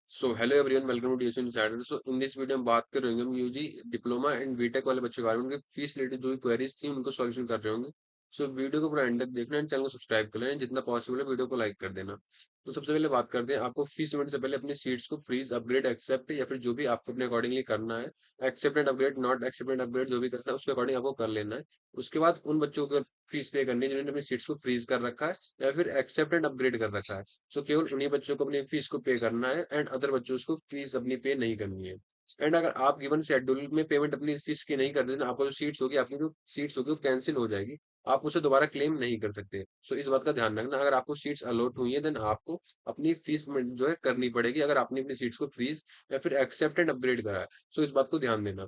So hello everyone, welcome to DSU insider. So in this video हम बात कर रहे होंगे, हम यूजी डिप्लोमा एंड बीटेक वाले बच्चों के बारे में, उनके फीस रिलेटेड जो भी क्वेरीज थी उनको सॉल्यूशन कर रहे होंगे। सो वीडियो को पूरा एंड तक देखना एंड चैनल को सब्सक्राइब कर लेना, जितना पॉसिबल है वीडियो को लाइक कर देना। तो सबसे पहले बात करते हैं, आपको फीस पेमेंट से पहले अपनी सीट्स को फ्रीज, अपग्रेड, एक्सेप्ट या फिर जो भी आपको अपने अकॉर्डिंगली करना है, accept and upgrade, not accept and upgrade, जो भी करना है उसके अकॉर्डिंग आपको कर लेना है। उसके बाद उन बच्चों को फीस पे करनी है जिन्होंने अपनी सीट्स को फ्रीज कर रखा है या फिर एक्सेप्ट एंड अपग्रेड कर रखा है। सो केवल उन्हीं बच्चों को अपनी फीस को पे करना है एंड अदर बच्चों को फीस अपनी पे नहीं करनी है। एंड अगर आप गिवन शेड्यूल में पेमेंट अपनी फीस की नहीं कर देते, आपको जो सीट्स होगी, आपकी जो सीट्स होगी वो कैंसिल हो जाएगी। आप उसे दोबारा क्लेम नहीं कर सकते। सो इस बात का ध्यान रखना, अगर आपको सीट्स अलॉट हुई है देन आपको अपनी फीस पेमेंट जो है करनी पड़ेगी, अगर आपने अपनी सीट्स को फ्रीज या फिर एक्सेप्ट एंड अपग्रेड करा है। सो इस बात को ध्यान देना।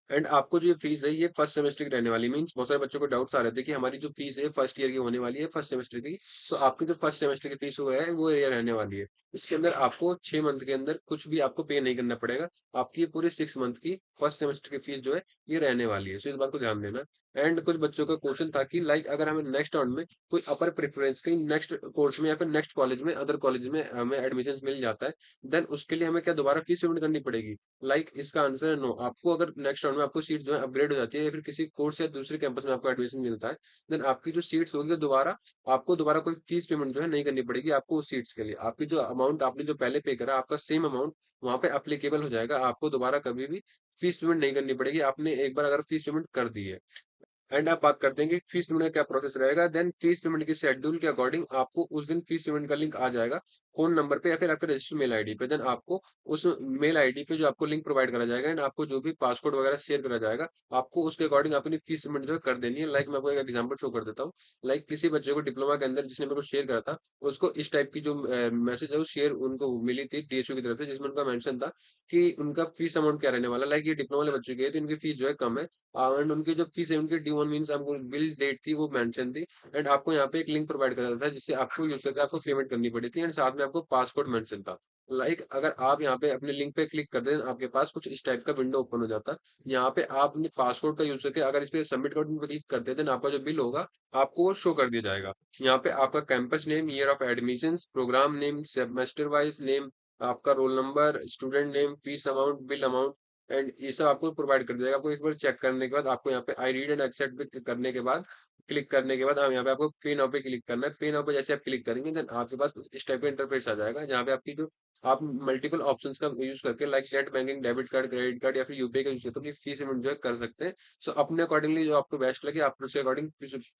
एंड आपको जो ये फीस है ये फर्स्ट सेमेस्टर की रहने वाली, मीन्स बहुत सारे बच्चों को डाउट्स आ रहे थे कि हमारी जो फीस है फर्स्ट ईयर की होने वाली है, फर्स्ट सेमेस्टर की। तो आपकी जो फर्स्ट सेमेस्टर की फीस वो ये रहने वाली है। इसके अंदर आपको 6 मंथ के अंदर कुछ भी आपको पे नहीं करना पड़ेगा। आपकी ये पूरी 6 मंथ की फर्स्ट सेमेस्टर की फीस जो है ये रहने वाली है। सो इस बात को ध्यान देना। एंड कुछ बच्चों का क्वेश्चन था कि लाइक अगर हमें नेक्स्ट राउंड में कोई अपर प्रेफरेंस कहीं नेक्स्ट कोर्स में या फिर नेक्स्ट कॉलेज में, अदर कॉलेज में हमें एडमिशन मिल जाता है, देन उसके लिए हमें क्या दोबारा फीस पेमेंट करनी पड़ेगी? इसका आंसर है नो। आपको अगर नेक्स्ट राउंड में आपको सीट जो है अपग्रेड हो जाती है या फिर किसी कोर्स या दूसरे कैंपस में आपको एडमिशन मिलता है, देन आपकी जो सीट्स होगी दोबारा आपको दोबारा कोई फीस पेमेंट जो है नहीं करनी पड़ेगी आपको उस सीट्स के लिए। आपकी जो अमाउंट आपने जो पहले पे करा, आपका सेम अमाउंट वहां पे अप्लीकेबल हो जाएगा। आपको दोबारा कभी भी फीस पेमेंट नहीं करनी पड़ेगी, आपने एक बार अगर फीस पेमेंट कर दी है। एंड आप बात करते हैं कि फीस पेमेंट का क्या प्रोसेस रहेगा, देन फीस पेमेंट के शेड्यूल के अकॉर्डिंग आपको उस दिन फीस पेमेंट का लिंक आ जाएगा फोन नंबर पे या फिर आपके रजिस्टर्ड मेल आईडी पे। देन आपको उस मेल आईडी पे जो आपको लिंक प्रोवाइड करा जाएगा एंड आपको जो भी पासवर्ड वगैरह शेयर करा जाएगा, आपको उसके अकॉर्डिंग अपनी फीस पेमेंट जो है कर देनी है। लाइक मैं आपको एक एग्जांपल शो कर देता हूँ। लाइक किसी बच्चे को डिप्लोमा के अंदर जिसने मेरे को शेयर करा था, उसको इस टाइप की जो मैसेज है वो शेयर उनको मिली थी डीएसयू की तरफ से, जिसमें उनका मेंशन था कि उनका फीस अमाउंट क्या रहने वाला। लाइक ये डिप्लोमा वाले बच्चे के हैं, तो इनकी फीस जो है कम है। एंड उनकी जो फीस है उनकी ड्यू वन मीन्स आपको बिल डेट थी वो मेंशन थी। एंड आपको यहाँ पे एक लिंक प्रोवाइड करा था जिससे आपको यूज करके आपको पेमेंट करनी पड़ी थी एंड साथ में आपको पासवर्ड मेंशन था। लाइक अगर आप यहाँ पे अपने लिंक पे क्लिक कर दें, आपके पास कुछ इस टाइप का विंडो ओपन हो जाता है। यहाँ पे आप अपने पासवर्ड का यूज करके अगर इस पे सबमिट बटन पे क्लिक करते हैं, आपका जो बिल होगा आपको वो शो कर दिया जाएगा। यहाँ पे आपका campus name, year of admission, program name, semester wise name, आपका roll number, student name, fees amount, bill amount and ये सब आपको प्रोवाइड कर दिया जाएगा। आपको एक बार चेक करने के बाद आपको यहाँ पे आई रीड एंड एक्सेप्ट पे करने के बाद, क्लिक करने के बाद हम यहाँ पे आपको पे नाउ पे क्लिक करना है। पे नाउ पे जैसे आप क्लिक करेंगे देन आपके पास इस टाइप का इंटरफेस आ जाएगा, जहाँ पे आपकी जो आप मल्टीपल ऑप्शंस का यूज करके like net banking, debit card, credit card या फिर यूपीआई का यूज करके अपनी फीस पेमेंट जो है कर सकते हैं। सो अपने अकॉर्डिंगली जो आपको बेस्ट लगे आप उसके अकॉर्डिंग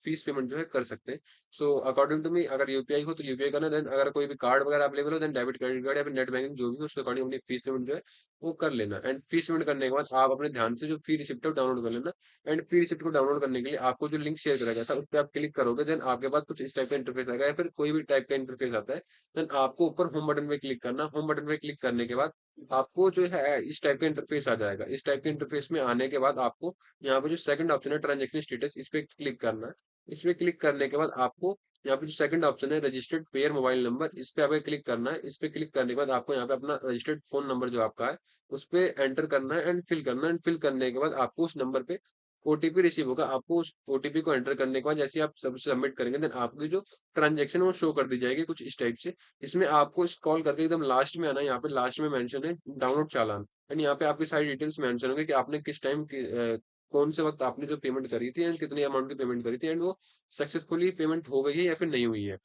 फीस पेमेंट जो है कर सकते हैं। सो अकॉर्डिंग टू मी अगर यूपीआई हो तो यूपीआई करना, देन अगर कोई भी कार्ड वगैरह अवेलेबल हो देन डेबिट, क्रेडिट कार्ड या फिर नेट बैंकिंग जो भी हो उसके अकॉर्डिंग अपनी फीस पेमेंट जो है वो कर लेना। एंड फी सबमिट करने के बाद आप अपने ध्यान से जो फी रिसिप्ट है वो डाउनलोड कर लेना। एंड फी रिसिप्ट को डाउनलोड करने के लिए आपको जो लिंक शेयर करा गया था उस पर आप क्लिक करोगे, देन आपके पास कुछ इस टाइप का इंटरफेस आएगा या फिर कोई भी टाइप का इंटरफेस आता है। देन आपको ऊपर होम बटन पे क्लिक करना। होम बटन पे क्लिक करने के बाद आपको जो है इस टाइप का इंटरफेस आ जाएगा। इस टाइप के इंटरफेस में आने के बाद आपको यहाँ पे जो सेकंड ऑप्शन है ट्रांजेक्शन स्टेटस, इस पे क्लिक करना है। इस पे क्लिक करने के बाद आपको यहाँ पे जो सेकंड ऑप्शन है रजिस्टर्ड पेयर मोबाइल नंबर, इस पे आपको क्लिक करना है। इस पे क्लिक करने के बाद आपको यहाँ पे अपना रजिस्टर्ड फोन नंबर जो आपका है उस पे एंटर करना है एंड फिल करना है। एंड फिल करने के बाद आपको उस नंबर पे ओटीपी रिसीव होगा। आपको उस ओटीपी को एंटर करने के बाद जैसे ही आप सब सबमिट करेंगे देन आपकी जो ट्रांजेक्शन है वो शो कर दी जाएगी कुछ इस टाइप से। इसमें आपको स्क्रॉल करके एकदम लास्ट में आना है। यहाँ पे लास्ट में मेंशन है डाउनलोड चालान, एंड यहाँ पे आपकी सारी डिटेल्स मेंशन होंगे कि आपने किस टाइम कौन से वक्त आपने जो पेमेंट करी थी एंड कितनी अमाउंट की पेमेंट करी थी एंड वो सक्सेसफुली पेमेंट हो गई है या फिर नहीं हुई है।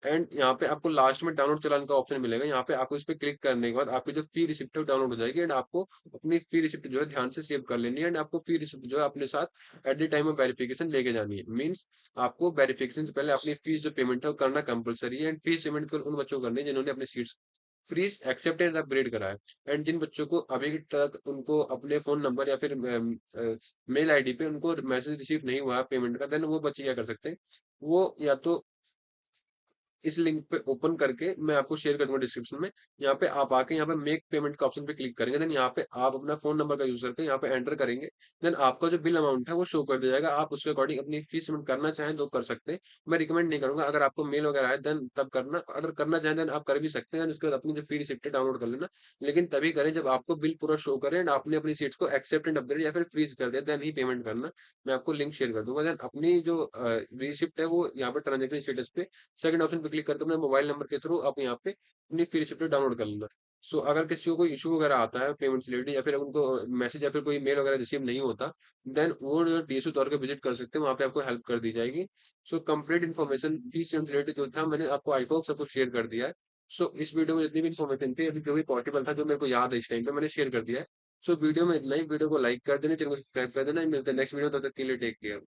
एंड यहाँ पे आपको लास्ट में डाउनलोड चालान का ऑप्शन मिलेगा। यहाँ पे आपको इस पे क्लिक करने के बाद आपकी जो फी रिसिप्ट है डाउनलोड हो जाएगी एंड आपको अपनी फी रिसिप्ट जो है ध्यान से सेव कर लेनी है एंड आपको फी रिसिप्ट जो है अपने साथ at the time of verification लेके जानी है। मीन्स आपको वेरिफिकेशन से पहले अपनी फीस जो पेमेंट है वो करना कंपलसरी है। एंड फीस पेमेंट केवल उन बच्चों को करनी है जिन्होंने अपनी seats freeze, accept and upgrade करा है। एंड जिन बच्चों को अभी तक उनको अपने फोन नंबर या फिर मेल आईडी पे उनको मैसेज रिसीव नहीं हुआ पेमेंट का, देन वो बच्चे क्या कर सकते हैं, वो या तो इस लिंक पे ओपन करके मैं आपको शेयर कर दूंगा डिस्क्रिप्शन में। यहाँ पे आप आके यहाँ पे मेक पेमेंट का ऑप्शन पे क्लिक करेंगे, देन यहाँ पे आप अपना फोन नंबर का यूज करके यहाँ पे एंटर करेंगे। देन आपका जो बिल अमाउंट है वो शो कर दिया जाएगा। आप उसके अकॉर्डिंग अपनी फीस पेमेंट करना चाहें तो कर सकते हैं। मैं रिकमेंड नहीं करूंगा, अगर आपको मेल वगैरह आए देन तब करना, अगर करना चाहें देन आप कर भी सकते हैं। उसके बाद अपनी जो फी रिसिप्ट है डाउनलोड कर लेना, लेकिन तभी करें जब आपको बिल पूरा शो करे एंड आपने अपनी सीट्स को एक्सेप्ट एंड अपग्रेड या फिर फ्रीज कर दिया, देन ही पेमेंट करना। मैं आपको लिंक शेयर कर दूंगा। देन अपनी जो रिसिप्ट है वो यहाँ पे ट्रांजेक्शन स्टेटस पे सेकंड ऑप्शन पे क्लिक करके अपने मोबाइल नंबर के थ्रू आप यहाँ पे अपनी फ्री रिसिप्ट डाउनलोड कर लेना। सो अगर किसी को कोई इश्यू वगैरह आता है पेमेंट से रिलेटेड, या फिर उनको मैसेज या फिर कोई मेल वगैरह रिसीव नहीं होता, देन वो डीएसयू तौर पे विजिट कर सकते हैं, वहाँ पे आपको हेल्प कर दी जाएगी। सो कंप्लीट इन्फॉर्मेशन फीस से रिलेटेड जो था मैंने आपको आई होप सब कुछ शेयर कर दिया है। सो इस वीडियो में जितनी भी इन्फॉर्मेशन थी, अभी जो भी पॉसिबल था, जो मेरे को याद है इस टाइम पे, मैंने शेयर कर दिया है। सो वीडियो में इतना ही, वीडियो को लाइक कर देना, चैनल को सब्सक्राइब कर देना। मिलते हैं नेक्स्ट वीडियो, तब तक के लिए टेक केयर।